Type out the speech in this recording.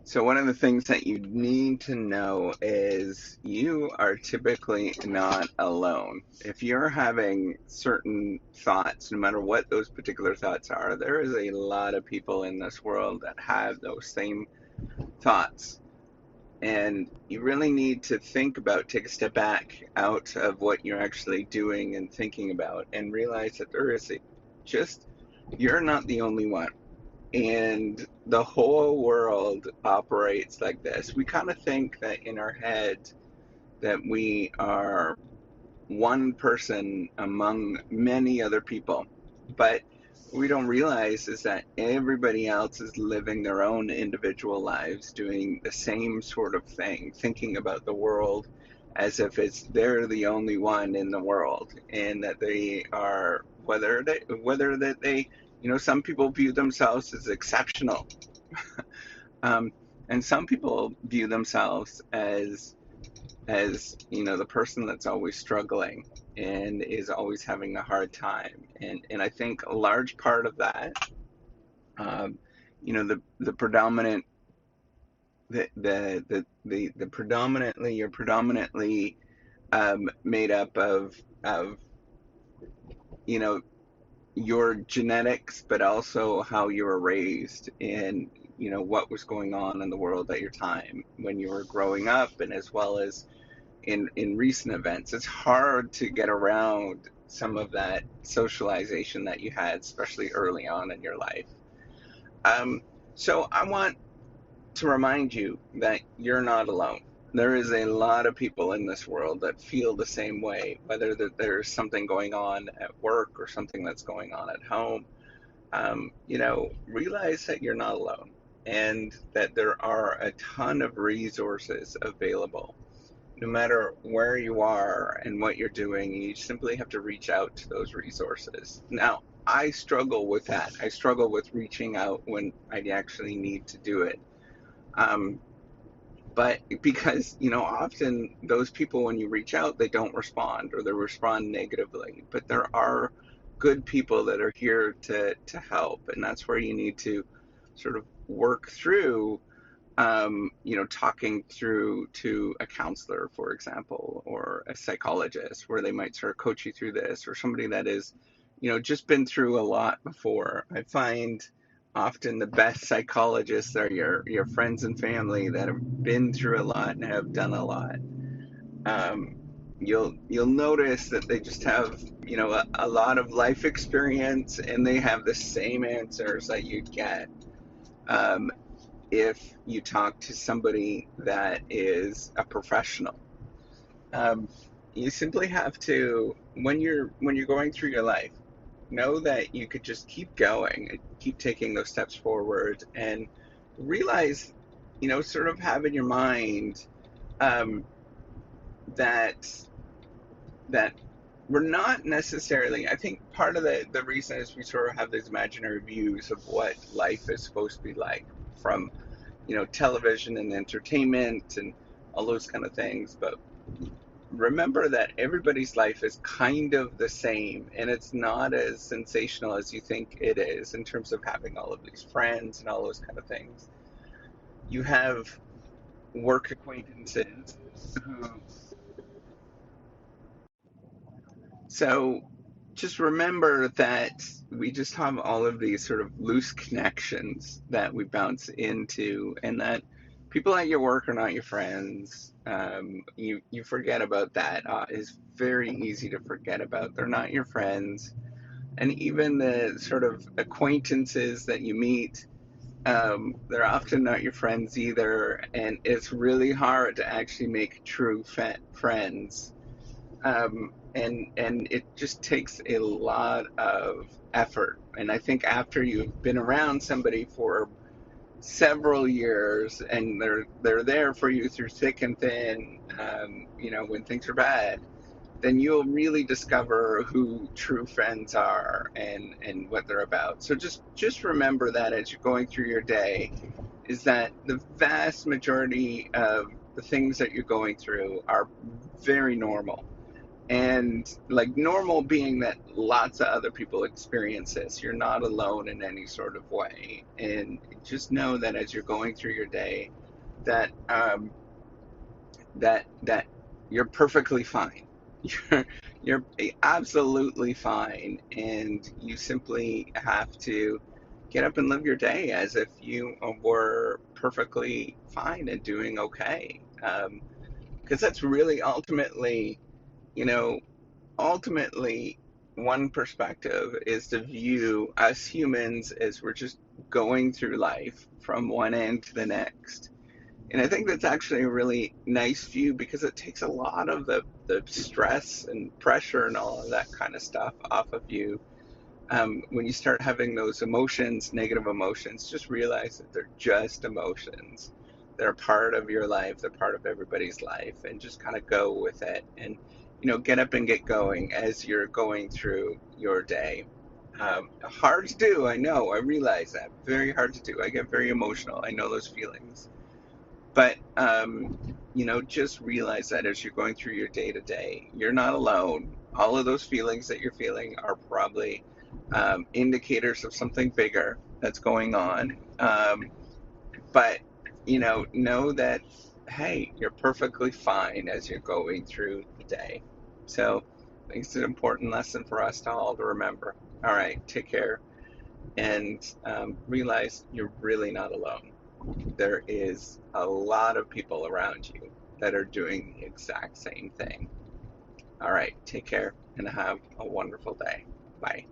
So one of the things that you need to know is you are typically not alone. If you're having certain thoughts, no matter what those particular thoughts are, there is a lot of people in this world that have those same thoughts. And you really need to think about, take a step back out of what you're actually doing and thinking about and realize that there is just, you're not the only one. And the whole world operates like this. We kind of think that in our head that we are one person among many other people. But we don't realize is that everybody else is living their own individual lives, doing the same sort of thing, thinking about the world as if they're the only one in the world, and that they are whether that they some people view themselves as exceptional, um, and some people view themselves as the person that's always struggling and is always having a hard time. And I think a large part of that, um, the predominant the predominantly you're predominantly made up of you know your genetics, but also how you were raised, and what was going on in the world at your time when you were growing up, and as well as in recent events. It's hard to get around some of that socialization that you had, especially early on in your life. Um, so I want to remind you that you're not alone. There is a lot of people in this world that feel the same way, whether that there's something going on at work or something that's going on at home. Realize that you're not alone, and that there are a ton of resources available. No matter where you are and what you're doing, you simply have to reach out to those resources. Now, I struggle with that. I struggle with reaching out when I actually need to do it. Um, but because, often those people, when you reach out, they don't respond, or they respond negatively. But there are good people that are here to help. And that's where you need to sort of work through talking through to a counselor, for example, or a psychologist, where they might sort of coach you through this, or somebody that is, just been through a lot before. I find often the best psychologists are your friends and family that have been through a lot and have done a lot. Um, you'll notice that they just have a lot of life experience, and they have the same answers that you get. Um, if you talk to somebody that is a professional. Um, you simply have to, when you're going through your life, know that you could just keep going and keep taking those steps forward, and realize, sort of have in your mind, um, that that we're not necessarily. I think part of the reason is we sort of have these imaginary views of what life is supposed to be like from television and entertainment and all those kind of things. But remember that everybody's life is kind of the same, and it's not as sensational as you think it is in terms of having all of these friends and all those kind of things. You have work acquaintances who, so just remember that we just have all of these sort of loose connections that we bounce into, and that people at your work are not your friends. You forget about that. It's very easy to forget about. They're not your friends, and even the sort of acquaintances that you meet, they're often not your friends either. And it's really hard to actually make true friends, and it just takes a lot of effort. And I think after you've been around somebody for several years, and they're there for you through thick and thin, when things are bad, then you'll really discover who true friends are, and what they're about. So just remember that as you're going through your day, is that the vast majority of the things that you're going through are very normal, And like normal being that lots of other people experience this, you're not alone in any sort of way. And just know that as you're going through your day, that that you're perfectly fine. You're absolutely fine, and you simply have to get up and live your day as if you were perfectly fine and doing okay. Because that's really ultimately, you know, ultimately, one perspective is to view us humans as we're just going through life from one end to the next. And I think that's actually a really nice view because it takes a lot of the stress and pressure and all of that kind of stuff off of you. When you start having those emotions, negative emotions, just realize that they're just emotions. They're part of your life, they're part of everybody's life, and just kind of go with it. And, get up and get going as you're going through your day. Hard to do, I know, I realize that. Very hard to do. I get very emotional. I know those feelings. But, just realize that as you're going through your day to day, you're not alone. All of those feelings that you're feeling are probably indicators of something bigger that's going on. But, know that, hey, you're perfectly fine as you're going through the day. So I think it's an important lesson for us to all to remember. All right, take care and realize you're really not alone. There is a lot of people around you that are doing the exact same thing. All right, take care and have a wonderful day. Bye.